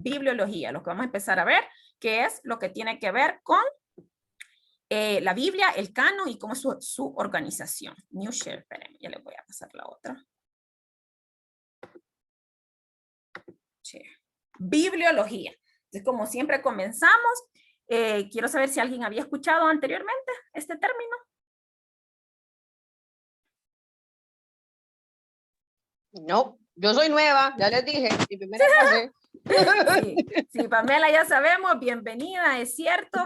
bibliología, lo que vamos a empezar a ver, que es lo que tiene que ver con la Biblia, el canon y cómo es su organización. New share, espérenme, ya les voy a pasar la otra. Bibliología. Entonces, como siempre comenzamos, quiero saber si alguien había escuchado anteriormente este término. No, yo soy nueva, ya les dije, mi primera clase. Sí, Pamela, ya sabemos, bienvenida, es cierto.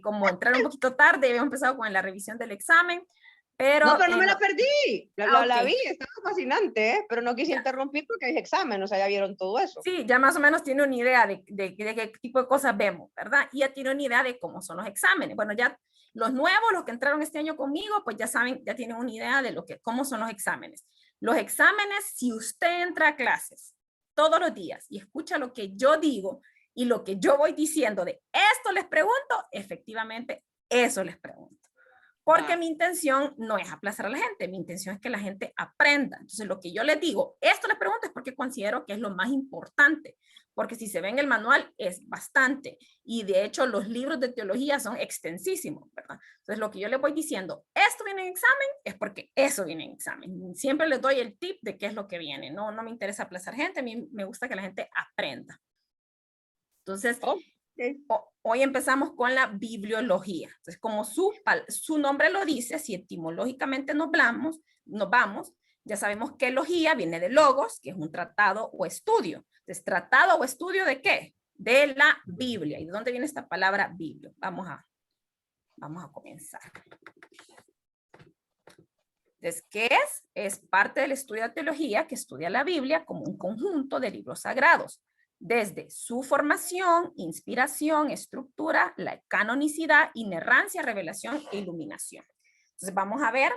Como entraron un poquito tarde, habíamos empezado con la revisión del examen, pero... No, pero no me la perdí, la okay. vi, estaba fascinante, pero no quise interrumpir porque es examen, o sea, ya vieron todo eso. Sí, ya más o menos tiene una idea de qué tipo de cosas vemos, ¿verdad? Y ya tiene una idea de cómo son los exámenes. Bueno, ya los nuevos, los que entraron este año conmigo, pues ya saben, ya tienen una idea de cómo son los exámenes. Los exámenes, si usted entra a clases todos los días y escucha lo que yo digo y lo que yo voy diciendo de esto les pregunto, efectivamente, eso les pregunto. Porque mi intención no es aplazar a la gente, mi intención es que la gente aprenda. Entonces, lo que yo les digo, esto les pregunto es porque considero que es lo más importante, porque si se ve en el manual es bastante, y de hecho los libros de teología son extensísimos, ¿verdad? Entonces, lo que yo les voy diciendo, esto viene en examen, es porque eso viene en examen. Siempre les doy el tip de qué es lo que viene, no me interesa aplazar gente, a mí me gusta que la gente aprenda. Entonces, hoy empezamos con la bibliología. Entonces, como su nombre lo dice, si etimológicamente nos vamos, ya sabemos que logía viene de logos, que es un tratado o estudio. Entonces, ¿tratado o estudio de qué? De la Biblia. ¿Y de dónde viene esta palabra Biblia? Vamos a comenzar. Entonces, ¿qué es? Es parte del estudio de teología que estudia la Biblia como un conjunto de libros sagrados, desde su formación, inspiración, estructura, la canonicidad, inerrancia, revelación e iluminación. Entonces vamos a ver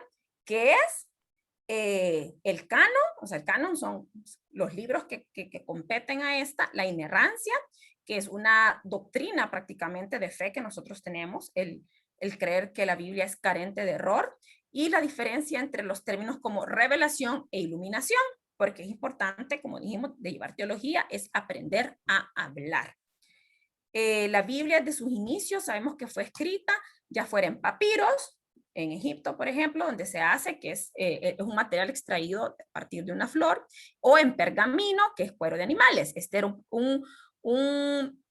qué es el canon, o sea, el canon son los libros que competen a esta, la inerrancia, que es una doctrina prácticamente de fe que nosotros tenemos, el creer que la Biblia es carente de error, y la diferencia entre los términos como revelación e iluminación, porque es importante, como dijimos, de llevar teología, es aprender a hablar. La Biblia desde sus inicios sabemos que fue escrita ya fuera en papiros, en Egipto, por ejemplo, donde se hace, que es un material extraído a partir de una flor, o en pergamino, que es cuero de animales. Este era un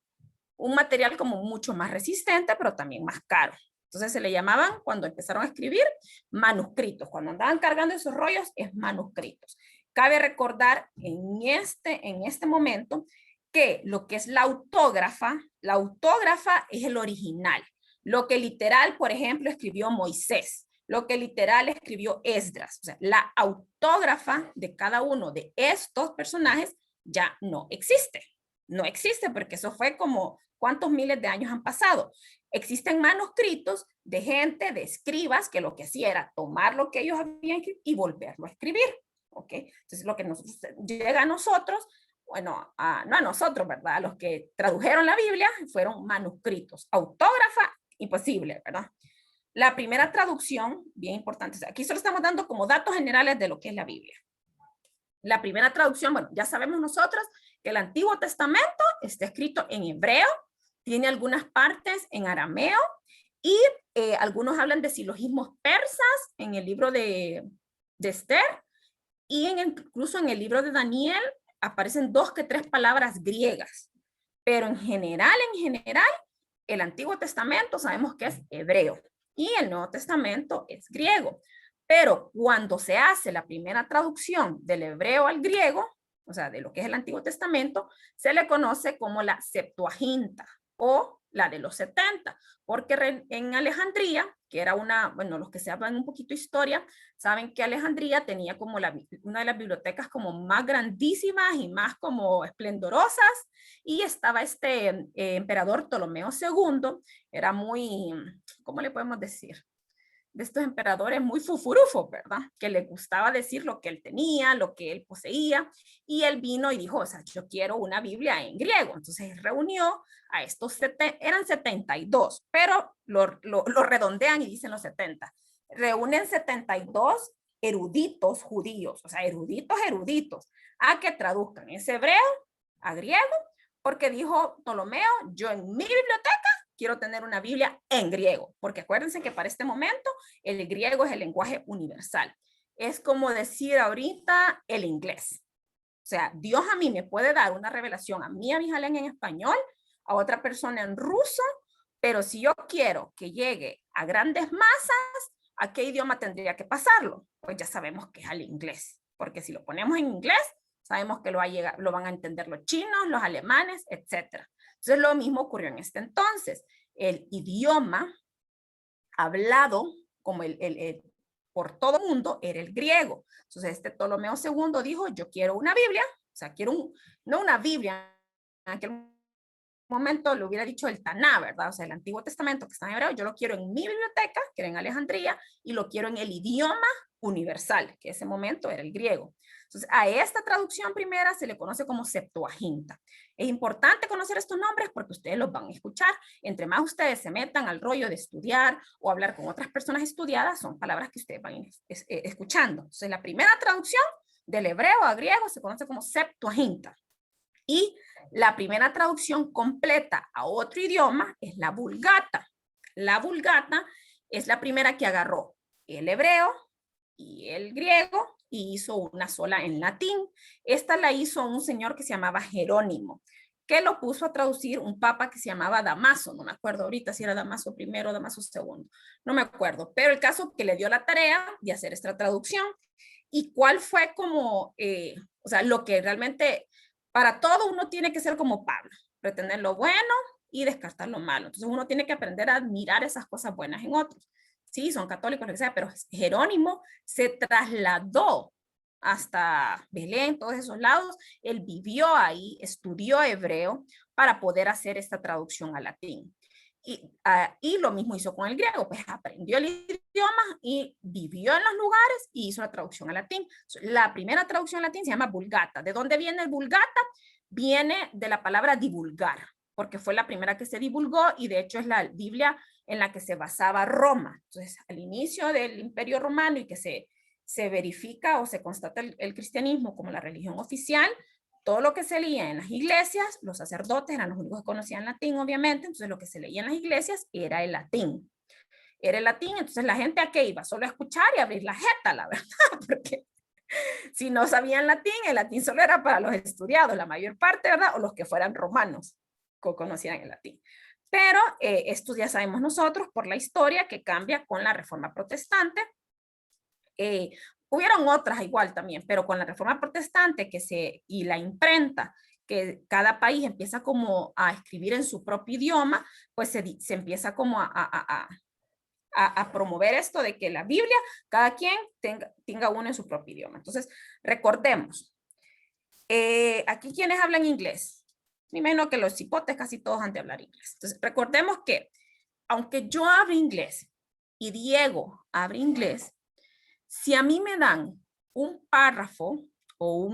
material como mucho más resistente, pero también más caro. Entonces se le llamaban, cuando empezaron a escribir, manuscritos. Cuando andaban cargando esos rollos, es manuscritos. Cabe recordar en este momento que lo que es la autógrafa es el original. Lo que literal, por ejemplo, escribió Moisés, lo que literal escribió Esdras. O sea, la autógrafa de cada uno de estos personajes ya no existe. No existe porque eso fue como cuántos miles de años han pasado. Existen manuscritos de gente, de escribas, que lo que hacía era tomar lo que ellos habían escrito y volverlo a escribir. ¿Ok? Entonces, lo que llega a nosotros, bueno, no a nosotros, ¿verdad? A los que tradujeron la Biblia fueron manuscritos. Autógrafa, imposible, ¿verdad? La primera traducción, bien importante, o sea, aquí solo estamos dando como datos generales de lo que es la Biblia. La primera traducción, bueno, ya sabemos nosotros que el Antiguo Testamento está escrito en hebreo, tiene algunas partes en arameo y algunos hablan de silogismos persas en el libro de Esther y incluso en el libro de Daniel aparecen 2 que 3 palabras griegas, pero en general, el Antiguo Testamento sabemos que es hebreo y el Nuevo Testamento es griego. Pero cuando se hace la primera traducción del hebreo al griego, o sea, de lo que es el Antiguo Testamento, se le conoce como la Septuaginta o la de los 70, porque en Alejandría, que era bueno, los que se hablan un poquito de historia, saben que Alejandría tenía como una de las bibliotecas como más grandísimas y más como esplendorosas, y estaba este emperador Ptolomeo II, era muy, ¿cómo le podemos decir? De estos emperadores muy fufurufos, ¿verdad? Que le gustaba decir lo que él tenía, lo que él poseía, y él vino y dijo, o sea, yo quiero una Biblia en griego. Entonces reunió a estos, eran 72, pero lo redondean y dicen los 70. Reúnen 72 eruditos judíos, o sea, eruditos, a que traduzcan ese hebreo a griego Porque dijo Ptolomeo, yo en mi biblioteca quiero tener una Biblia en griego, porque acuérdense que para este momento el griego es el lenguaje universal. Es como decir ahorita el inglés. O sea, Dios a mí me puede dar una revelación a mí, a mi Jalén, en español, a otra persona en ruso, pero si yo quiero que llegue a grandes masas, ¿a qué idioma tendría que pasarlo? Pues ya sabemos que es al inglés, porque si lo ponemos en inglés, sabemos que lo van a entender los chinos, los alemanes, etc. Entonces, lo mismo ocurrió en este entonces. El idioma hablado como por todo el mundo era el griego. Entonces, este Ptolomeo II dijo, yo quiero una Biblia, o sea, quiero no una Biblia, en aquel momento le hubiera dicho el Taná, ¿verdad? O sea, el Antiguo Testamento que está en hebreo, yo lo quiero en mi biblioteca, que era en Alejandría, y lo quiero en el idioma universal, que en ese momento era el griego. Entonces, a esta traducción primera se le conoce como Septuaginta. Es importante conocer estos nombres porque ustedes los van a escuchar. Entre más ustedes se metan al rollo de estudiar o hablar con otras personas estudiadas, son palabras que ustedes van a ir escuchando. Entonces, la primera traducción del hebreo a griego se conoce como Septuaginta. Y la primera traducción completa a otro idioma es la Vulgata. La Vulgata es la primera que agarró el hebreo y el griego y hizo una sola en latín. Esta la hizo un señor que se llamaba Jerónimo, que lo puso a traducir un papa que se llamaba Damaso. No me acuerdo ahorita si era Damaso I o Damaso II. No me acuerdo. Pero el caso que le dio la tarea de hacer esta traducción y cuál fue como, o sea, lo que realmente para todo uno tiene que ser como Pablo, retener lo bueno y descartar lo malo. Entonces uno tiene que aprender a admirar esas cosas buenas en otros. Sí, son católicos, lo que sea, pero Jerónimo se trasladó hasta Belén, todos esos lados. Él vivió ahí, estudió hebreo para poder hacer esta traducción al latín. Y lo mismo hizo con el griego, pues aprendió el idioma y vivió en los lugares y hizo la traducción al latín. La primera traducción al latín se llama Vulgata. ¿De dónde viene el Vulgata? Viene de la palabra divulgar, porque fue la primera que se divulgó y de hecho es la Biblia en la que se basaba Roma. Entonces, al inicio del Imperio Romano y que se verifica o se constata el cristianismo como la religión oficial, todo lo que se leía en las iglesias, los sacerdotes eran los únicos que conocían latín, obviamente, entonces lo que se leía en las iglesias era el latín. Era el latín, entonces la gente a qué iba, solo a escuchar y abrir la jeta, la verdad, porque si no sabían latín, el latín solo era para los estudiados, la mayor parte, ¿verdad? O los que fueran romanos, que conocían el latín. Pero esto ya sabemos nosotros por la historia que cambia con la Reforma Protestante. Hubieron otras igual también, pero con la Reforma Protestante y la imprenta, que cada país empieza como a escribir en su propio idioma, pues se empieza como a promover esto de que la Biblia, cada quien tenga uno en su propio idioma. Entonces, recordemos, aquí quienes hablan inglés, me imagino que los cipotes casi todos han de hablar inglés. Entonces, recordemos que aunque yo hable inglés y Diego hable inglés, si a mí me dan un párrafo o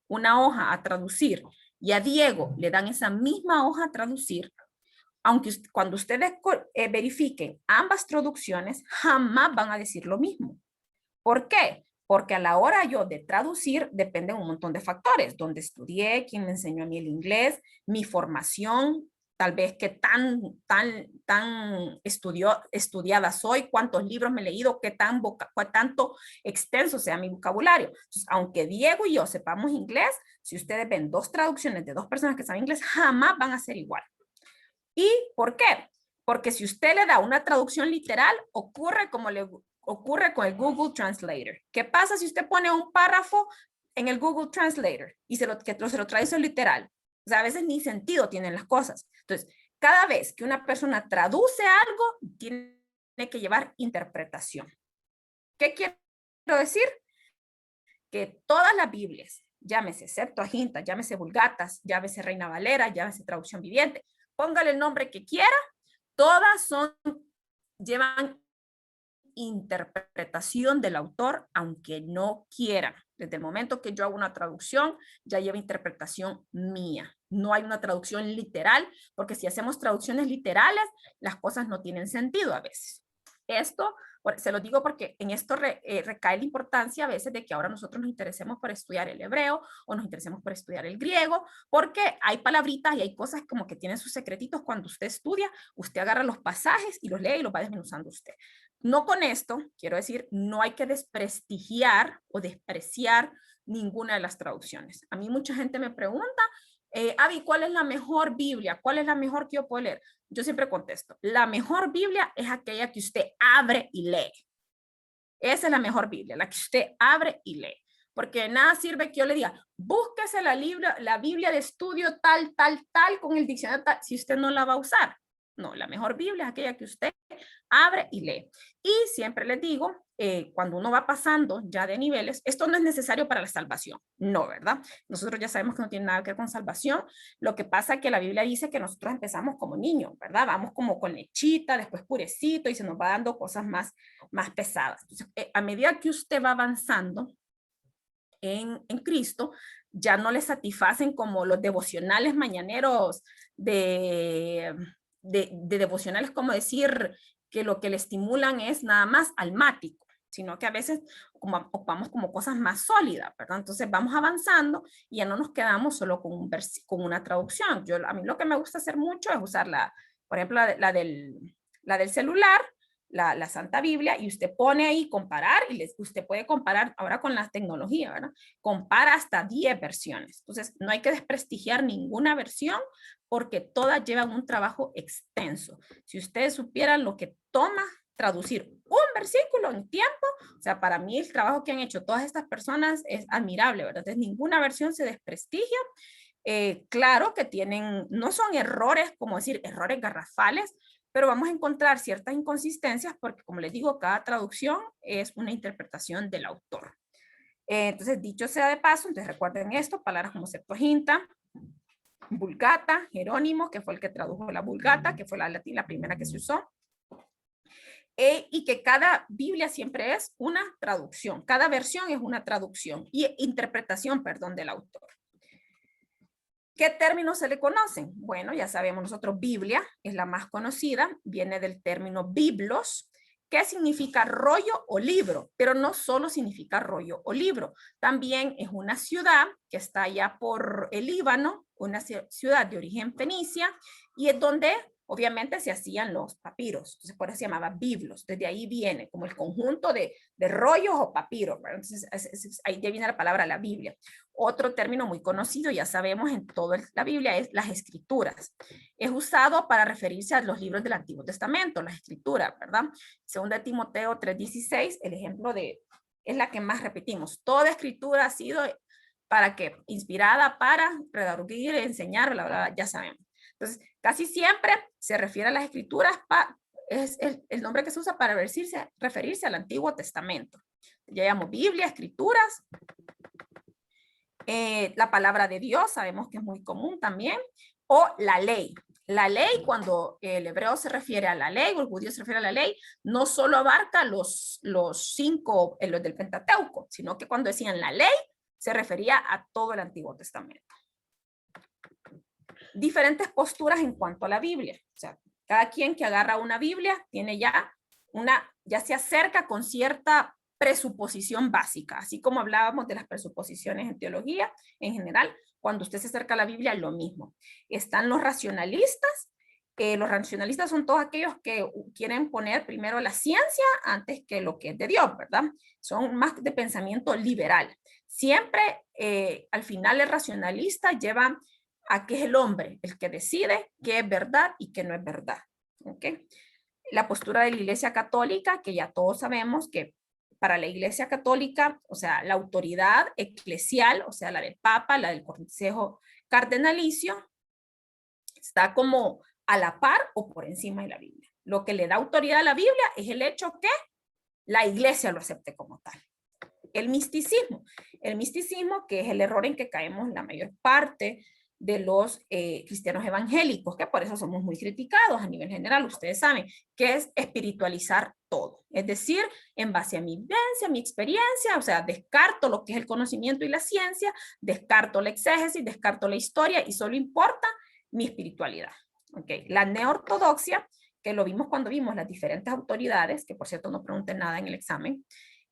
una hoja a traducir y a Diego le dan esa misma hoja a traducir, aunque cuando ustedes verifiquen ambas traducciones, jamás van a decir lo mismo. ¿Por qué? Porque a la hora yo de traducir dependen un montón de factores, donde estudié, quién me enseñó a mí el inglés, mi formación, tal vez qué tan estudiada soy, cuántos libros me he leído, qué tanto extenso sea mi vocabulario. Entonces, aunque Diego y yo sepamos inglés, si ustedes ven dos traducciones de dos personas que saben inglés, jamás van a ser igual. ¿Y por qué? Porque si usted le da una traducción literal, ocurre como le ocurre con el Google Translator. ¿Qué pasa si usted pone un párrafo en el Google Translator y se lo traduce literal? O sea, a veces ni sentido tienen las cosas. Entonces, cada vez que una persona traduce algo, tiene que llevar interpretación. ¿Qué quiero decir? Que todas las Biblias, llámese Septuaginta, llámese Vulgatas, llámese Reina Valera, llámese Traducción Viviente, póngale el nombre que quiera, todas llevan interpretación del autor, aunque no quieran. Desde el momento que yo hago una traducción, ya lleva interpretación mía. No hay una traducción literal, porque si hacemos traducciones literales, las cosas no tienen sentido a veces. Esto, se lo digo porque en esto recae la importancia a veces de que ahora nosotros nos interesemos por estudiar el hebreo o nos interesemos por estudiar el griego, porque hay palabritas y hay cosas como que tienen sus secretitos. Cuando usted estudia, usted agarra los pasajes y los lee y los va desmenuzando usted. No con esto, quiero decir, no hay que desprestigiar o despreciar ninguna de las traducciones. A mí mucha gente me pregunta, Abby, ¿cuál es la mejor Biblia? ¿Cuál es la mejor que yo puedo leer? Yo siempre contesto, la mejor Biblia es aquella que usted abre y lee. Esa es la mejor Biblia, la que usted abre y lee. Porque nada sirve que yo le diga, búsquese la Biblia de estudio tal, tal, tal, con el diccionario tal, si usted no la va a usar. No, la mejor Biblia es aquella que usted abre y lee. Y siempre les digo, cuando uno va pasando ya de niveles, esto no es necesario para la salvación, no, ¿verdad? Nosotros ya sabemos que no tiene nada que ver con salvación. Lo que pasa es que la Biblia dice que nosotros empezamos como niños, ¿verdad? Vamos como con lechita, después purecito y se nos va dando cosas más pesadas. Entonces, a medida que usted va avanzando en Cristo, ya no le satisfacen como los devocionales mañaneros de devocionales, como decir que lo que le estimulan es nada más almático, sino que a veces ocupamos como cosas más sólidas, ¿verdad? Entonces vamos avanzando y ya no nos quedamos solo con una traducción. A mí lo que me gusta hacer mucho es usar por ejemplo, la del celular, la Santa Biblia, y usted pone ahí comparar, y usted puede comparar ahora con la tecnología, ¿verdad? Compara hasta 10 versiones. Entonces, no hay que desprestigiar ninguna versión porque todas llevan un trabajo extenso. Si ustedes supieran lo que toma traducir un versículo en tiempo, o sea, para mí el trabajo que han hecho todas estas personas es admirable, ¿verdad? Entonces, ninguna versión se desprestigia. Claro que no son errores, como decir, errores garrafales, pero vamos a encontrar ciertas inconsistencias porque, como les digo, cada traducción es una interpretación del autor. Entonces, dicho sea de paso, entonces recuerden esto, palabras como Septuaginta, Vulgata, Jerónimo, que fue el que tradujo la Vulgata, que fue la primera que se usó, y que cada Biblia siempre es una traducción, cada versión es una traducción y interpretación, perdón, del autor. ¿Qué términos se le conocen? Bueno, ya sabemos nosotros, Biblia es la más conocida, viene del término biblos, que significa rollo o libro, pero no solo significa rollo o libro, también es una ciudad que está allá por el Líbano, una ciudad de origen fenicia, y es donde obviamente se hacían los papiros, entonces por eso se llamaba biblos, desde ahí viene como el conjunto de rollos o papiros, ¿verdad? Entonces ahí viene la palabra la Biblia. Otro término muy conocido, ya sabemos en toda la Biblia, es las escrituras. Es usado para referirse a los libros del Antiguo Testamento, las escrituras, ¿verdad? Según de Timoteo 3:16, el ejemplo es la que más repetimos. Toda escritura ha sido para que inspirada para redarguir, enseñar, bla, bla, bla, ya sabemos. Entonces, casi siempre se refiere a las escrituras, es el nombre que se usa para referirse al Antiguo Testamento. Ya llamamos Biblia, escrituras. La palabra de Dios, sabemos que es muy común también, o la ley. La ley, cuando el hebreo se refiere a la ley, o el judío se refiere a la ley, no solo abarca los 5, los del Pentateuco, sino que cuando decían la ley, se refería a todo el Antiguo Testamento. Diferentes posturas en cuanto a la Biblia. O sea, cada quien que agarra una Biblia tiene ya se acerca con cierta presuposición básica, así como hablábamos de las presuposiciones en teología en general. Cuando usted se acerca a la Biblia, lo mismo. Están los racionalistas. Los racionalistas son todos aquellos que quieren poner primero la ciencia antes que lo que es de Dios, ¿verdad? Son más de pensamiento liberal. Siempre, al final, el racionalista lleva a que es el hombre el que decide qué es verdad y qué no es verdad. ¿Ok? La postura de la Iglesia Católica, que ya todos sabemos que para la Iglesia Católica, o sea, la autoridad eclesial, o sea, la del Papa, la del Consejo Cardenalicio, está como a la par o por encima de la Biblia. Lo que le da autoridad a la Biblia es el hecho que la Iglesia lo acepte como tal. El misticismo que es el error en que caemos la mayor parte de los cristianos evangélicos, que por eso somos muy criticados a nivel general, ustedes saben, que es espiritualizar todo. Es decir, en base a mi vivencia, mi experiencia, o sea, descarto lo que es el conocimiento y la ciencia, descarto la exégesis, descarto la historia y solo importa mi espiritualidad. Okay. La neortodoxia, que lo vimos cuando vimos las diferentes autoridades, que por cierto no pregunté nada en el examen.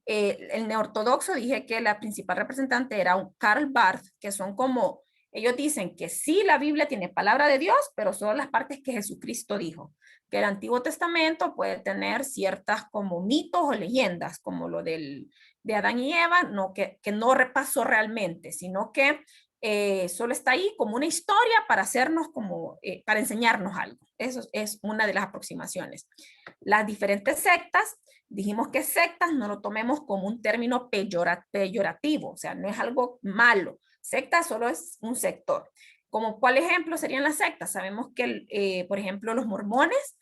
El neortodoxo dije que la principal representante era un Karl Barth, que son como, ellos dicen que sí, la Biblia tiene palabra de Dios, pero son las partes que Jesucristo dijo. Que el Antiguo Testamento puede tener ciertas como mitos o leyendas, como lo de Adán y Eva, no, que no repasó realmente, sino que solo está ahí como una historia para hacernos como, para enseñarnos algo. Eso es una de las aproximaciones. Las diferentes sectas, dijimos que sectas no lo tomemos como un término peyorativo, o sea, no es algo malo. Secta solo es un sector. Como cuál ejemplo serían las sectas. Sabemos que, por ejemplo, los mormones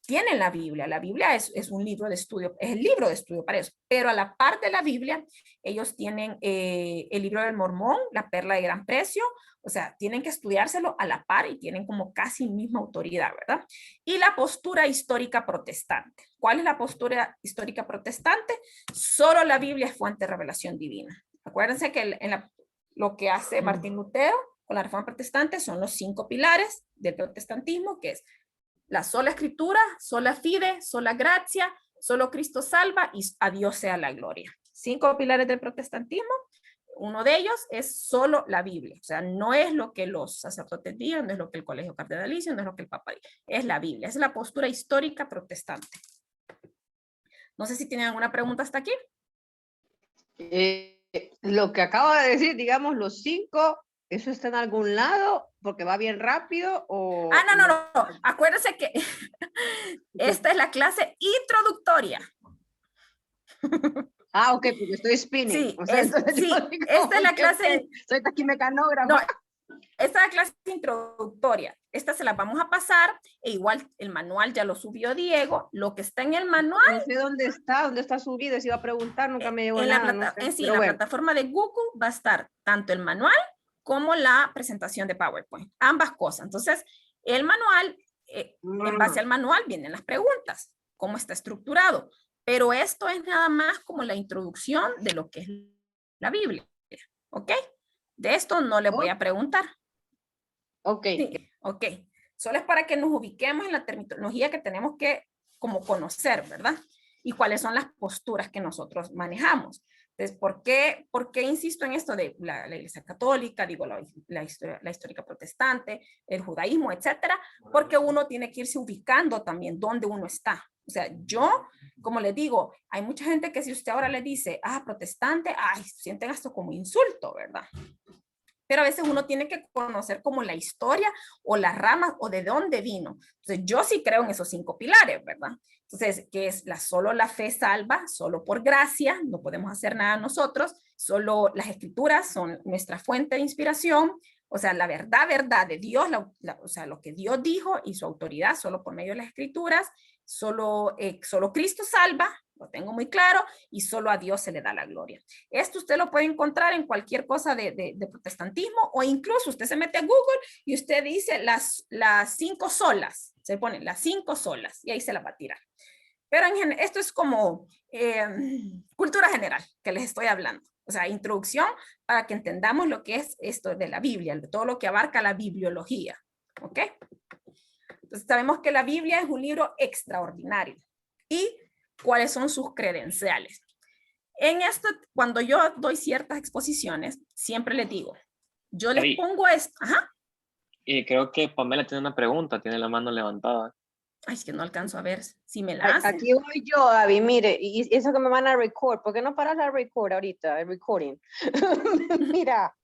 tienen la Biblia. La Biblia es un libro de estudio, es el libro de estudio para eso. Pero a la par de la Biblia, ellos tienen el libro del Mormón, la perla de gran precio. O sea, tienen que estudiárselo a la par y tienen como casi misma autoridad, ¿verdad? Y la postura histórica protestante. ¿Cuál es la postura histórica protestante? Solo la Biblia es fuente de revelación divina. Acuérdense que lo que hace Martín Lutero con la Reforma Protestante son los 5 pilares del protestantismo, que es la sola escritura, sola fide, sola gracia, solo Cristo salva y a Dios sea la gloria. 5 pilares del protestantismo. Uno de ellos es solo la Biblia. O sea, no es lo que los sacerdotes digan, no es lo que el colegio cardenalicio, no es lo que el papa dice. Es la Biblia. Es la postura histórica protestante. No sé si tienen alguna pregunta hasta aquí. Lo que acabo de decir, digamos, los 5, ¿eso está en algún lado? Porque va bien rápido o... No. Acuérdense que esta es la clase introductoria. Ah, ok, porque estoy spinning. Sí, o sea, sí, digo, esta es la clase... Okay. Soy taquimecanógrafa. No, esta es la clase introductoria. Esta se la vamos a pasar, e igual el manual ya lo subió Diego. Lo que está en el manual... No sé dónde está subido, se iba a preguntar, nunca me llegó en nada. no sé, en la plataforma de Google va a estar tanto el manual como la presentación de PowerPoint. Ambas cosas. Entonces, el manual, en base al manual vienen las preguntas, cómo está estructurado. Pero esto es nada más como la introducción de lo que es la Biblia. ¿Ok? De esto no le voy a preguntar. Ok. Sí, ok. Solo es para que nos ubiquemos en la terminología que tenemos que como conocer, ¿verdad? Y cuáles son las posturas que nosotros manejamos. Entonces, ¿por qué insisto en esto de la Iglesia Católica, digo, la histórica protestante, el judaísmo, etcétera? Porque uno tiene que irse ubicando también dónde uno está. O sea, yo, como les digo, hay mucha gente que si usted ahora le dice, protestante, sienten esto como insulto, ¿verdad? Pero a veces uno tiene que conocer como la historia o las ramas o de dónde vino. Entonces, yo sí creo en esos 5 pilares, ¿verdad? Entonces, que es solo la fe salva, solo por gracia, no podemos hacer nada nosotros, solo las escrituras son nuestra fuente de inspiración, o sea, la verdad de Dios, o sea, lo que Dios dijo y su autoridad solo por medio de las escrituras, solo Cristo salva, lo tengo muy claro, y solo a Dios se le da la gloria. Esto usted lo puede encontrar en cualquier cosa de protestantismo, o incluso usted se mete a Google y usted dice las 5 solas, se pone las 5 solas y ahí se la va a tirar. Pero esto es como cultura general que les estoy hablando. O sea, introducción para que entendamos lo que es esto de la Biblia, de todo lo que abarca la bibliología. ¿Ok? Entonces sabemos que la Biblia es un libro extraordinario. ¿Y cuáles son sus credenciales? En esto, cuando yo doy ciertas exposiciones, siempre les digo, yo les pongo esto. Ajá. Y creo que Pamela tiene una pregunta, tiene la mano levantada. Ay, es que no alcanzo a ver si me la hace. Aquí voy yo, Abby, mire, y eso que me van a record, ¿por qué no paras la record ahorita, el recording? Mira,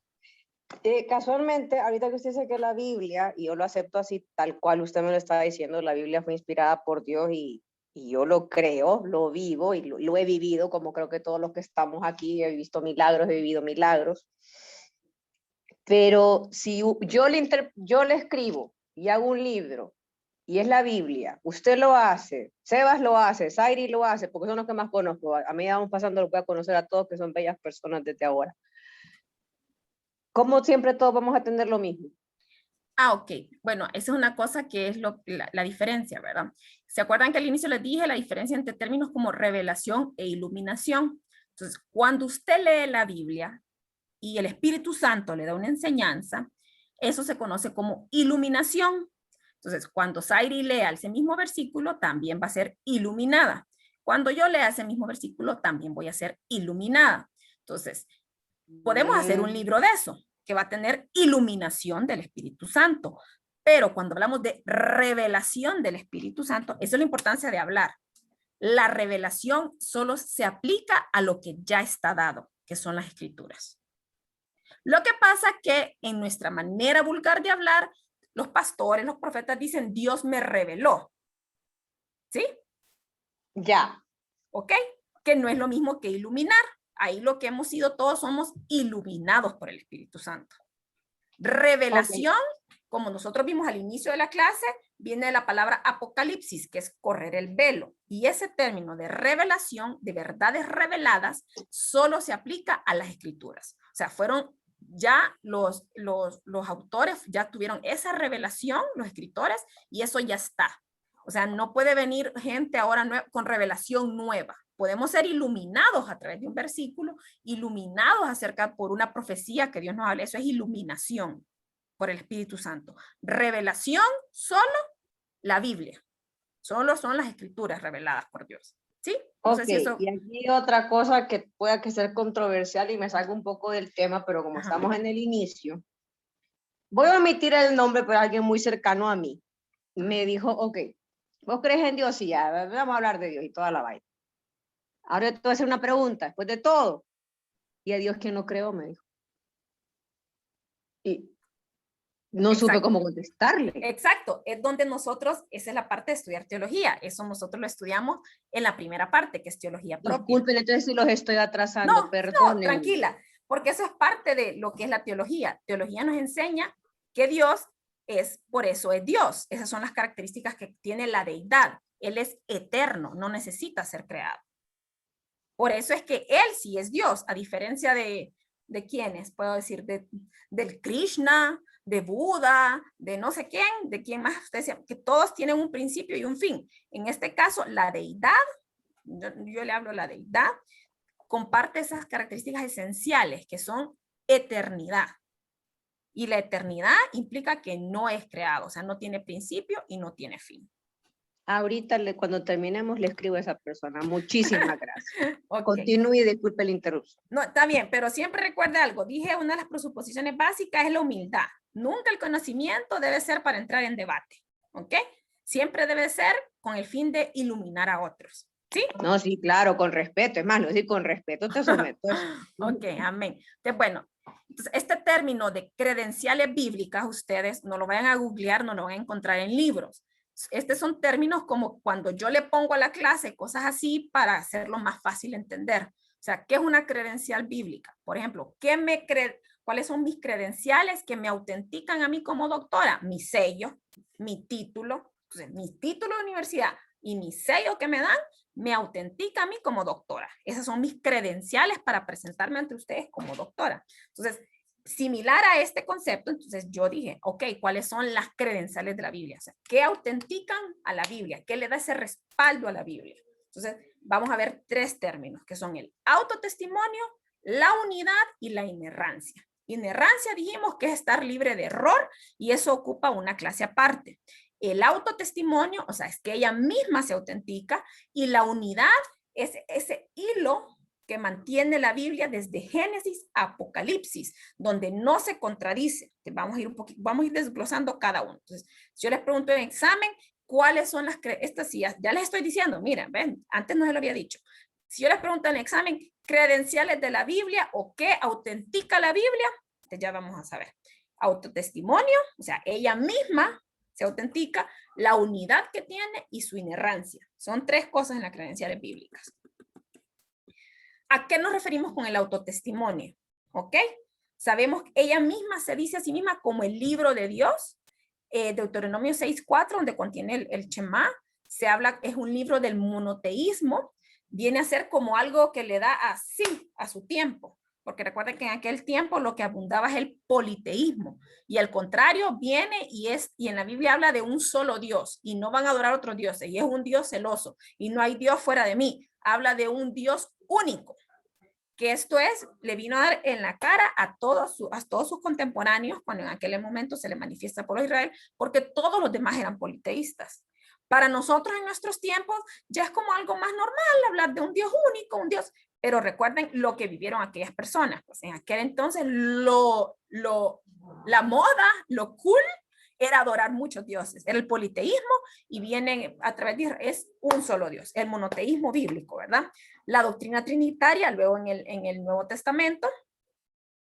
casualmente, ahorita que usted dice que la Biblia, y yo lo acepto así, tal cual usted me lo estaba diciendo, la Biblia fue inspirada por Dios y yo lo creo, lo vivo y lo he vivido, como creo que todos los que estamos aquí, he visto milagros, he vivido milagros. Pero si yo le escribo y hago un libro, y es la Biblia, usted lo hace, Sebas lo hace, Zairi lo hace, porque son los que más conozco, a medida vamos pasando lo voy a conocer a todos que son bellas personas desde ahora. ¿Cómo siempre todos vamos a tener lo mismo? Ok. Bueno, esa es una cosa que es la diferencia, ¿verdad? ¿Se acuerdan que al inicio les dije la diferencia entre términos como revelación e iluminación? Entonces, cuando usted lee la Biblia y el Espíritu Santo le da una enseñanza, eso se conoce como iluminación. Entonces, cuando Zairi lea ese mismo versículo, también va a ser iluminada. Cuando yo lea ese mismo versículo, también voy a ser iluminada. Entonces, podemos hacer un libro de eso, que va a tener iluminación del Espíritu Santo. Pero cuando hablamos de revelación del Espíritu Santo, esa es la importancia de hablar. La revelación solo se aplica a lo que ya está dado, que son las escrituras. Lo que pasa que en nuestra manera vulgar de hablar, los pastores, los profetas dicen, Dios me reveló. ¿Sí? Ya. ¿Ok? Que no es lo mismo que iluminar. Ahí lo que hemos sido todos somos iluminados por el Espíritu Santo. Revelación, como nosotros vimos al inicio de la clase, viene de la palabra apocalipsis, que es correr el velo. Y ese término de revelación, de verdades reveladas, solo se aplica a las escrituras. O sea, fueron ya los autores, ya tuvieron esa revelación, los escritores, y eso ya está. O sea, no puede venir gente ahora con revelación nueva. Podemos ser iluminados a través de un versículo, iluminados acerca por una profecía que Dios nos habla. Eso es iluminación por el Espíritu Santo. Revelación, solo la Biblia. Solo son las escrituras reveladas por Dios. ¿Sí? No sé si eso... Y aquí otra cosa que pueda que ser controversial y me salga un poco del tema, pero como estamos en el inicio, voy a omitir el nombre, pero alguien muy cercano a mí me dijo, ok, vos crees en Dios y ya, vamos a hablar de Dios y toda la vaina. Ahora te voy a hacer una pregunta, después de todo. ¿Y a Dios quién no creó? Me dijo. Y no supe cómo contestarle. Exacto, es donde nosotros, esa es la parte de estudiar teología. Eso nosotros lo estudiamos en la primera parte, que es teología propia. Disculpen, entonces si los estoy atrasando, perdón. No, tranquila, porque eso es parte de lo que es la teología. Teología nos enseña que Dios es, por eso es Dios. Esas son las características que tiene la deidad. Él es eterno, no necesita ser creado. Por eso es que Él sí es Dios, a diferencia de quiénes, puedo decir, del Krishna, de Buda, de no sé quién, de quién más ustedes decían, que todos tienen un principio y un fin. En este caso, la deidad, yo le hablo a la deidad, comparte esas características esenciales que son eternidad. Y la eternidad implica que no es creado, o sea, no tiene principio y no tiene fin. Ahorita, cuando terminemos, le escribo a esa persona. Muchísimas gracias. Okay. Continúe y disculpe la interrupción. No, está bien, pero siempre recuerde algo. Dije, una de las presuposiciones básicas es la humildad. Nunca el conocimiento debe ser para entrar en debate, ¿ok? Siempre debe ser con el fin de iluminar a otros, ¿sí? No, sí, claro, con respeto. Es más, lo decir con respeto te someto. Ok, amén. Entonces, bueno, entonces este término de credenciales bíblicas, ustedes no lo vayan a googlear, no lo van a encontrar en libros. Estos son términos como cuando yo le pongo a la clase cosas así para hacerlo más fácil de entender. O sea, ¿qué es una credencial bíblica? Por ejemplo, ¿cuáles son mis credenciales que me autentican a mí como doctora? Mi sello, mi título, entonces, mi título de universidad y mi sello que me dan me autentica a mí como doctora. Esas son mis credenciales para presentarme ante ustedes como doctora. Entonces, similar a este concepto, entonces yo dije, ok, ¿cuáles son las credenciales de la Biblia? O sea, ¿qué autentican a la Biblia? ¿Qué le da ese respaldo a la Biblia? Entonces, vamos a ver tres términos, que son el autotestimonio, la unidad y la inerrancia. Inerrancia dijimos que es estar libre de error y eso ocupa una clase aparte. El autotestimonio, o sea, es que ella misma se autentica, y la unidad es ese hilo que mantiene la Biblia desde Génesis a Apocalipsis, donde no se contradice. Vamos a ir desglosando cada uno. Entonces, si yo les pregunto en examen, ¿cuáles son estas? Ya les estoy diciendo, miren, ven, antes no se lo había dicho. Si yo les pregunto en examen, credenciales de la Biblia o qué autentica la Biblia, ya vamos a saber. Autotestimonio, o sea, ella misma se autentica, la unidad que tiene y su inerrancia. Son tres cosas en las credenciales bíblicas. ¿A qué nos referimos con el autotestimonio? ¿Ok? Sabemos que ella misma se dice a sí misma como el libro de Dios. Deuteronomio 6:4, donde contiene el Shema, se habla, es un libro del monoteísmo, viene a ser como algo que le da así a su tiempo, porque recuerden que en aquel tiempo lo que abundaba es el politeísmo, y al contrario viene y en la Biblia habla de un solo Dios, y no van a adorar otros dioses, y es un Dios celoso, y no hay Dios fuera de mí, habla de un Dios único. que esto es, le vino a dar en la cara a todos sus contemporáneos cuando en aquel momento se le manifiesta por Israel, porque todos los demás eran politeístas. Para nosotros en nuestros tiempos ya es como algo más normal hablar de un Dios único, un Dios, pero recuerden lo que vivieron aquellas personas. Pues en aquel entonces la moda, lo cool, era adorar muchos dioses. Era el politeísmo y viene a través de Israel, es un solo Dios, el monoteísmo bíblico, ¿verdad? La doctrina trinitaria, luego en el Nuevo Testamento,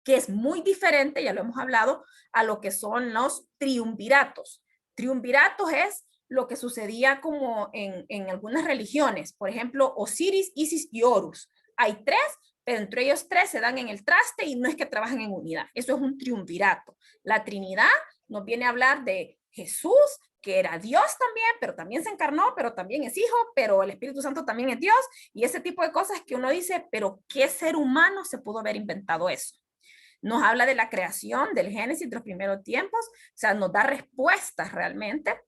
que es muy diferente, ya lo hemos hablado, a lo que son los triunviratos. Triunviratos es lo que sucedía como en algunas religiones, por ejemplo, Osiris, Isis y Horus. Hay tres, pero entre ellos tres se dan en el traste y no es que trabajen en unidad. Eso es un triunvirato. La Trinidad nos viene a hablar de Jesús, que era Dios también, pero también se encarnó, pero también es hijo, pero el Espíritu Santo también es Dios, y ese tipo de cosas que uno dice, pero ¿qué ser humano se pudo haber inventado eso? Nos habla de la creación, del Génesis, de los primeros tiempos, o sea, nos da respuestas realmente,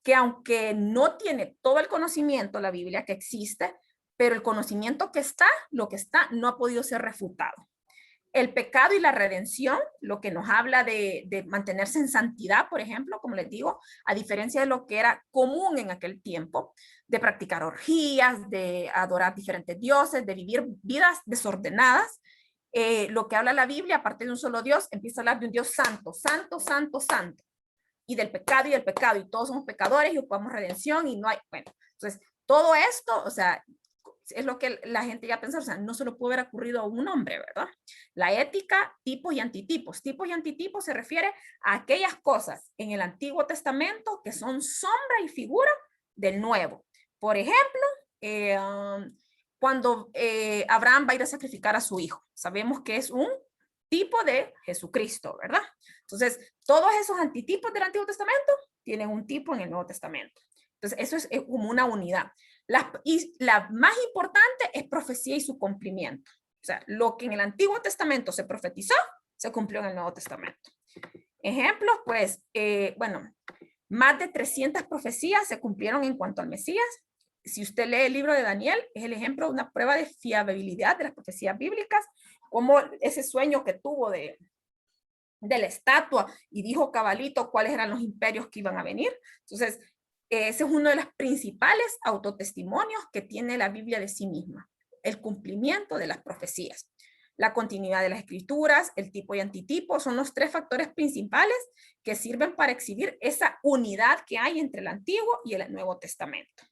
que aunque no tiene todo el conocimiento, la Biblia que existe, pero el conocimiento que está, lo que está, no ha podido ser refutado. El pecado y la redención, lo que nos habla de mantenerse en santidad, por ejemplo, como les digo, a diferencia de lo que era común en aquel tiempo, de practicar orgías, de adorar diferentes dioses, de vivir vidas desordenadas, lo que habla la Biblia, aparte de un solo Dios, empieza a hablar de un Dios santo, santo, santo, santo, y del pecado, y todos somos pecadores y ocupamos redención, y no hay, bueno, entonces, todo esto, o sea, es lo que la gente ya pensó, o sea, no se lo pudo haber ocurrido a un hombre, ¿verdad? La ética, tipos y antitipos. Tipos y antitipos se refiere a aquellas cosas en el Antiguo Testamento que son sombra y figura del Nuevo. Por ejemplo, cuando Abraham va a ir a sacrificar a su hijo, sabemos que es un tipo de Jesucristo, ¿verdad? Entonces, todos esos antitipos del Antiguo Testamento tienen un tipo en el Nuevo Testamento. Entonces, eso es como una unidad. Y la más importante es profecía y su cumplimiento. O sea, lo que en el Antiguo Testamento se profetizó, se cumplió en el Nuevo Testamento. Ejemplos, pues, bueno, más de 300 profecías se cumplieron en cuanto al Mesías. Si usted lee el libro de Daniel, es el ejemplo de una prueba de fiabilidad de las profecías bíblicas, como ese sueño que tuvo de la estatua y dijo cabalito cuáles eran los imperios que iban a venir. Entonces, ese es uno de los principales autotestimonios que tiene la Biblia de sí misma, el cumplimiento de las profecías. La continuidad de las escrituras, el tipo y antitipo, son los tres factores principales que sirven para exhibir esa unidad que hay entre el Antiguo y el Nuevo Testamento.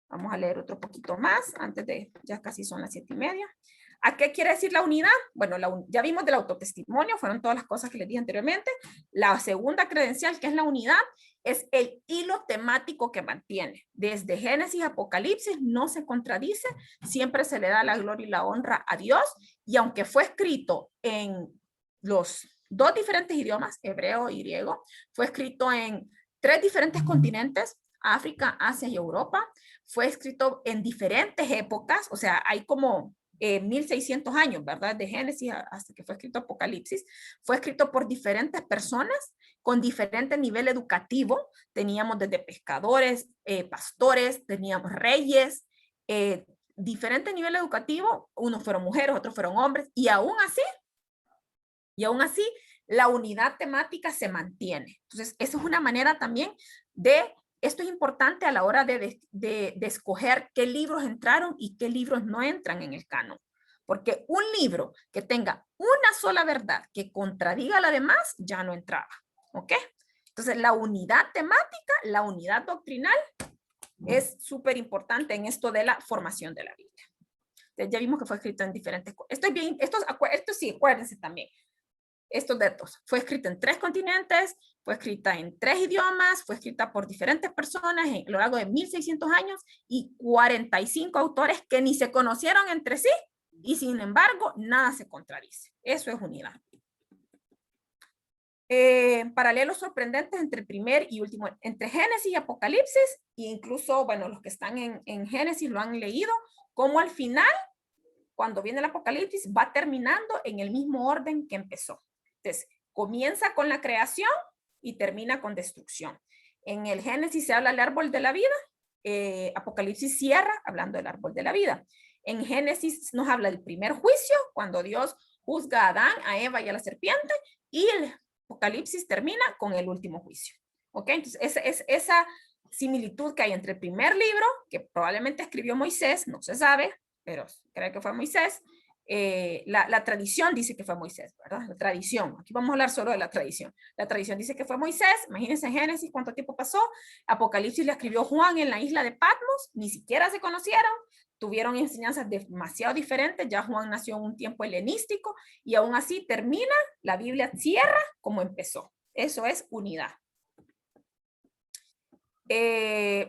Vamos a leer otro poquito más, antes de, ya casi son las 7:30. ¿A qué quiere decir la unidad? Bueno, ya vimos del autotestimonio, fueron todas las cosas que les dije anteriormente. La segunda credencial, que es la unidad, es el hilo temático que mantiene. Desde Génesis a Apocalipsis no se contradice, siempre se le da la gloria y la honra a Dios, y aunque fue escrito en los dos diferentes idiomas, hebreo y griego, fue escrito en 3 diferentes continentes, África, Asia y Europa, fue escrito en diferentes épocas, o sea, hay como 1600 años, ¿verdad? De Génesis hasta que fue escrito Apocalipsis, fue escrito por diferentes personas con diferente nivel educativo. Teníamos desde pescadores, pastores, teníamos reyes, diferente nivel educativo, unos fueron mujeres, otros fueron hombres, y aún así, la unidad temática se mantiene. Entonces, eso es una manera también esto es importante a la hora de escoger qué libros entraron y qué libros no entran en el canon. Porque un libro que tenga una sola verdad que contradiga a la demás, ya no entraba. ¿Ok? Entonces, la unidad temática, la unidad doctrinal, es súper importante en esto de la formación de la Biblia. Entonces, ya vimos que fue escrito en diferentes cosas. Esto sí, acuérdense también. Estos datos. Fue escrita en 3 continentes, fue escrita en 3 idiomas, fue escrita por diferentes personas a lo largo de 1600 años y 45 autores que ni se conocieron entre sí y sin embargo nada se contradice. Eso es unidad. Paralelos sorprendentes entre el primer y último, entre Génesis y Apocalipsis, e incluso, bueno, los que están en Génesis lo han leído, como al final, cuando viene el Apocalipsis, va terminando en el mismo orden que empezó. Entonces, comienza con la creación y termina con destrucción. En el Génesis se habla del árbol de la vida, Apocalipsis cierra hablando del árbol de la vida. En Génesis nos habla del primer juicio, cuando Dios juzga a Adán, a Eva y a la serpiente, y el Apocalipsis termina con el último juicio. ¿Ok? Entonces, esa similitud que hay entre el primer libro, que probablemente escribió Moisés, no se sabe, pero creo que fue Moisés. La tradición dice que fue Moisés, ¿verdad? La tradición. Aquí vamos a hablar solo de la tradición. La tradición dice que fue Moisés. Imagínense en Génesis cuánto tiempo pasó. Apocalipsis le escribió Juan en la isla de Patmos. Ni siquiera se conocieron. Tuvieron enseñanzas demasiado diferentes. Ya Juan nació en un tiempo helenístico y aún así termina, la Biblia cierra como empezó. Eso es unidad.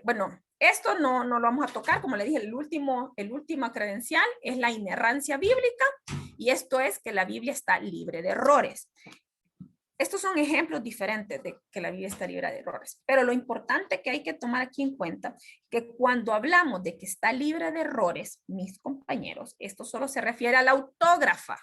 Bueno, esto no lo vamos a tocar, como le dije, el último credencial es la inerrancia bíblica, y esto es que la Biblia está libre de errores. Estos son ejemplos diferentes de que la Biblia está libre de errores, pero lo importante que hay que tomar aquí en cuenta, que cuando hablamos de que está libre de errores, mis compañeros, esto solo se refiere a la autógrafa.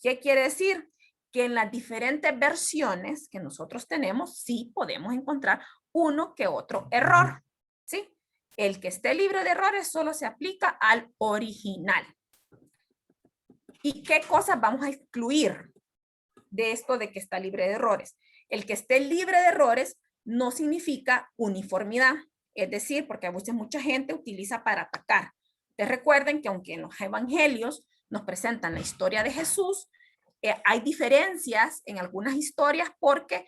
¿Qué quiere decir? Que en las diferentes versiones que nosotros tenemos, sí podemos encontrar uno que otro error, ¿sí? El que esté libre de errores solo se aplica al original. ¿Y qué cosas vamos a excluir de esto de que está libre de errores? El que esté libre de errores no significa uniformidad, es decir, porque a veces mucha gente utiliza para atacar. Ustedes recuerden que aunque en los evangelios nos presentan la historia de Jesús, hay diferencias en algunas historias porque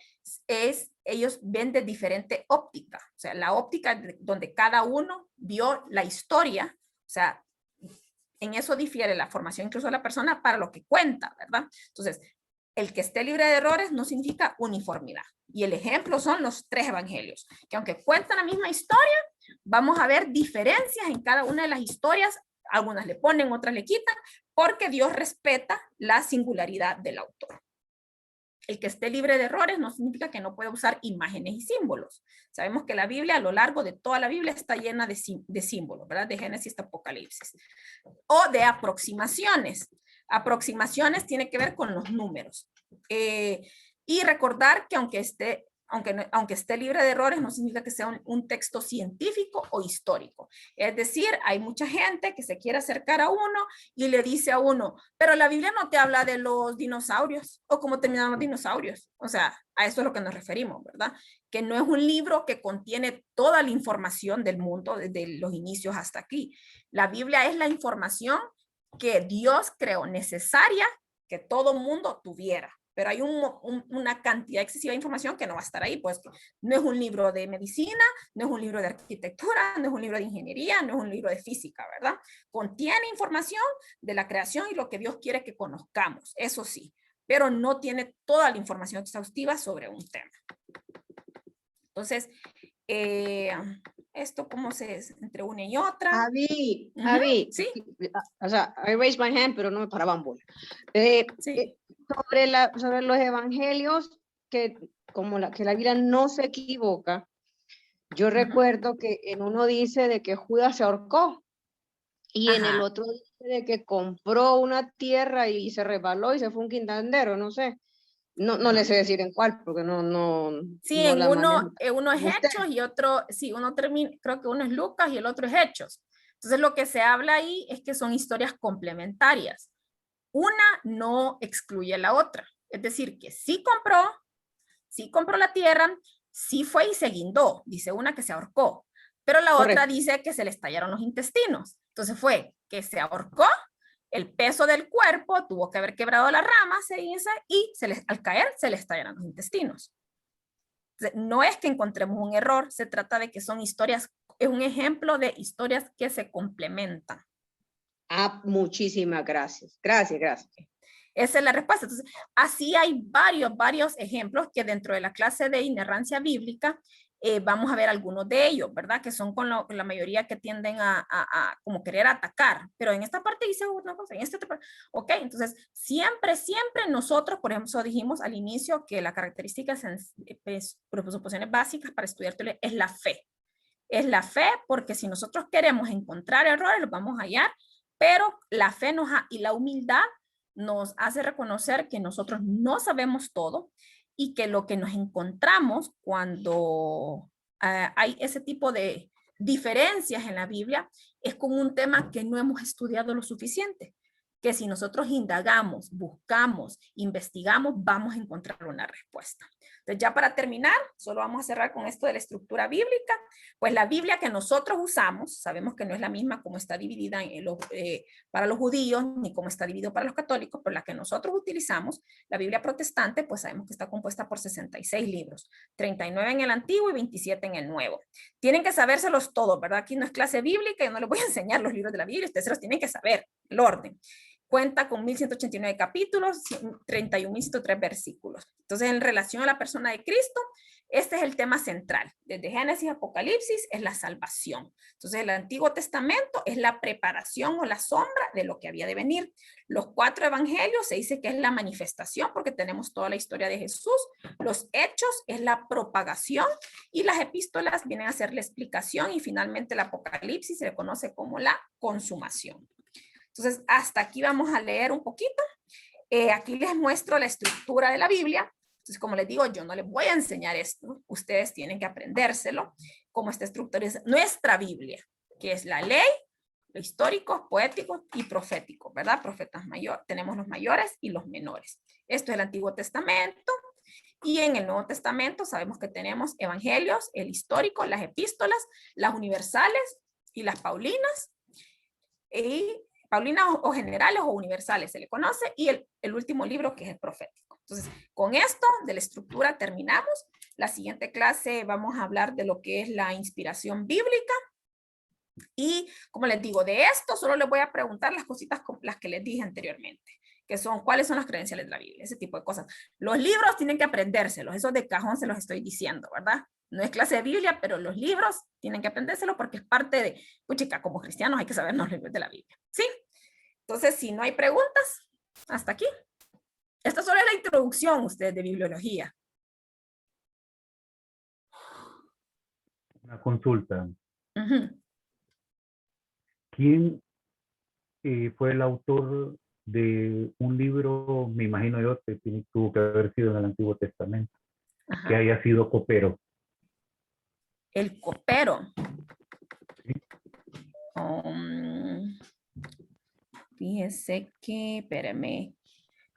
ellos ven de diferente óptica. O sea, la óptica donde cada uno vio la historia, o sea, en eso difiere la formación incluso de la persona para lo que cuenta, ¿verdad? Entonces, el que esté libre de errores no significa uniformidad. Y el ejemplo son los 3 evangelios, que aunque cuentan la misma historia, vamos a ver diferencias en cada una de las historias. Algunas le ponen, otras le quitan, porque Dios respeta la singularidad del autor. El que esté libre de errores no significa que no pueda usar imágenes y símbolos. Sabemos que la Biblia, a lo largo de toda la Biblia, está llena de símbolos, ¿verdad? De Génesis hasta Apocalipsis. O de aproximaciones. Aproximaciones tiene que ver con los números. Y recordar que aunque esté libre de errores, no significa que sea un texto científico o histórico. Es decir, hay mucha gente que se quiere acercar a uno y le dice a uno, pero la Biblia no te habla de los dinosaurios o cómo terminaron los dinosaurios. O sea, a eso es lo que nos referimos, ¿verdad? Que no es un libro que contiene toda la información del mundo desde los inicios hasta aquí. La Biblia es la información que Dios creó necesaria que todo mundo tuviera. Pero hay una cantidad excesiva de información que no va a estar ahí, pues no es un libro de medicina, no es un libro de arquitectura, no es un libro de ingeniería, no es un libro de física, ¿verdad? Contiene información de la creación y lo que Dios quiere que conozcamos, eso sí, pero no tiene toda la información exhaustiva sobre un tema. Entonces, esto cómo se es entre una y otra. Javi, Sí. O sea, I raised my hand, pero no me paraban bola. Sí. Sobre los evangelios, que que la Biblia no se equivoca, yo recuerdo que en uno dice de que Judas se ahorcó y en el otro dice de que compró una tierra y se resbaló y se fue un quintandero, no sé. No le sé decir en cuál, porque no. Sí, no en la uno es usted. Hechos y otro, sí, uno termina, creo que uno es Lucas y el otro es Hechos. Entonces lo que se habla ahí es que son historias complementarias. Una no excluye a la otra. Es decir, que sí compró la tierra, sí fue y se guindó. Dice una que se ahorcó, pero la otra dice que se le estallaron los intestinos. Entonces fue que se ahorcó, el peso del cuerpo tuvo que haber quebrado la rama, se dice, y al caer se le estallaron los intestinos. Entonces, no es que encontremos un error, se trata de que son historias, es un ejemplo de historias que se complementan. Muchísimas gracias. Gracias. Esa es la respuesta. Entonces, así hay varios ejemplos que dentro de la clase de inerrancia bíblica vamos a ver algunos de ellos, ¿verdad? Que son con la mayoría que tienden a como querer atacar. Pero en esta parte dice una cosa, en esta otra parte. Ok, entonces siempre nosotros, por ejemplo, dijimos al inicio que la característica presuposiciones básicas para estudiar teología es la fe. Es la fe porque si nosotros queremos encontrar errores, los vamos a hallar, pero la fe y la humildad nos hace reconocer que nosotros no sabemos todo y que lo que nos encontramos cuando hay ese tipo de diferencias en la Biblia, es con un tema que no hemos estudiado lo suficiente, que si nosotros indagamos, buscamos, investigamos, vamos a encontrar una respuesta. Entonces, ya para terminar, solo vamos a cerrar con esto de la estructura bíblica. Pues la Biblia que nosotros usamos, sabemos que no es la misma como está dividida para los judíos, ni como está dividido para los católicos, pero la que nosotros utilizamos, la Biblia protestante, pues sabemos que está compuesta por 66 libros, 39 en el Antiguo y 27 en el Nuevo. Tienen que sabérselos todos, ¿verdad? Aquí no es clase bíblica, yo no les voy a enseñar los libros de la Biblia, ustedes se los tienen que saber, el orden. Cuenta con 1189 capítulos, 31.103 versículos. Entonces, en relación a la persona de Cristo, este es el tema central. Desde Génesis a Apocalipsis es la salvación. Entonces, el Antiguo Testamento es la preparación o la sombra de lo que había de venir. Los 4 evangelios se dice que es la manifestación porque tenemos toda la historia de Jesús. Los hechos es la propagación y las epístolas vienen a ser la explicación y finalmente el Apocalipsis se le conoce como la consumación. Entonces, hasta aquí vamos a leer un poquito. Aquí les muestro la estructura de la Biblia. Entonces, como les digo, yo no les voy a enseñar esto. Ustedes tienen que aprendérselo. Como esta estructura es nuestra Biblia, que es la ley, lo histórico, poético y profético, ¿verdad? Profetas mayores. Tenemos los mayores y los menores. Esto es el Antiguo Testamento. Y en el Nuevo Testamento sabemos que tenemos evangelios, el histórico, las epístolas, las universales y las paulinas. Y paulinas o generales o universales se le conoce, y el último libro que es el profético. Entonces, con esto de la estructura terminamos. La siguiente clase vamos a hablar de lo que es la inspiración bíblica. Y como les digo, de esto solo les voy a preguntar las cositas como las que les dije anteriormente, que son cuáles son las credenciales de la Biblia, ese tipo de cosas. Los libros tienen que aprendérselos, esos de cajón se los estoy diciendo, ¿verdad? No es clase de Biblia, pero los libros tienen que aprendérselo porque es parte de, pues chica, como cristianos hay que sabernos los libros de la Biblia, ¿sí? Entonces, si no hay preguntas, hasta aquí. Esto solo es la introducción, ustedes, de bibliología. Una consulta. Uh-huh. ¿Quién fue el autor de un libro, me imagino yo, que tuvo que haber sido en el Antiguo Testamento, Ajá. que haya sido copero? El copero. Sí. Fíjese que, espérame.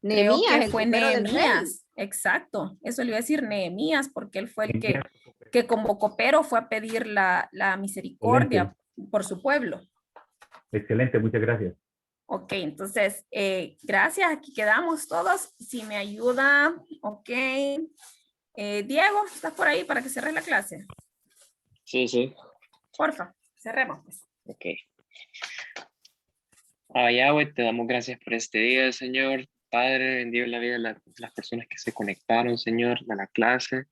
Nehemías, Creo que el fue copero del rey. Nehemías. Exacto. Eso le iba a decir Nehemías, porque él fue el que como copero fue a pedir la misericordia por su pueblo. Excelente, muchas gracias. Ok, entonces, gracias. Aquí quedamos todos. Si me ayuda, ok. Diego, ¿estás por ahí para que cierre la clase? Sí, sí. Porfa, cerremos pues. Ok. Yahweh, te damos gracias por este día, Señor. Padre, bendiga la vida de las personas que se conectaron, Señor, a la clase.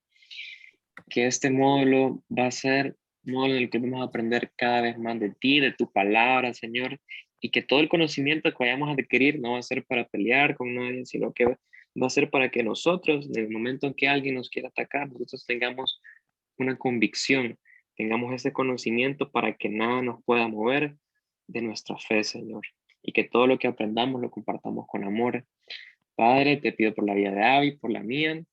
Que este módulo va a ser un módulo en el que vamos a aprender cada vez más de ti, de tu palabra, Señor. Y que todo el conocimiento que vayamos a adquirir no va a ser para pelear con nadie, sino que va a ser para que nosotros, en el momento en que alguien nos quiera atacar, nosotros tengamos una convicción, tengamos ese conocimiento para que nada nos pueda mover de nuestra fe, Señor. Y que todo lo que aprendamos lo compartamos con amor. Padre, te pido por la vida de Abby, por la mía,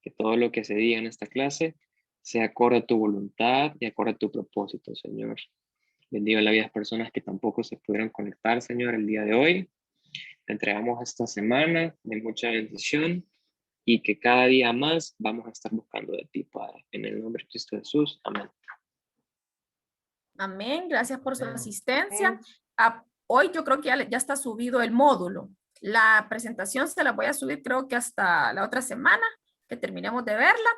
que todo lo que se diga en esta clase sea acorde a tu voluntad y acorde a tu propósito, Señor. Bendiga la vida de las personas que tampoco se pudieron conectar, Señor, el día de hoy. Te entregamos esta semana de mucha bendición y que cada día más vamos a estar buscando de ti, Padre. En el nombre de Cristo Jesús. Amén. Amén. Gracias por su asistencia. Hoy yo creo que ya está subido el módulo. La presentación se la voy a subir creo que hasta la otra semana, que terminemos de verla.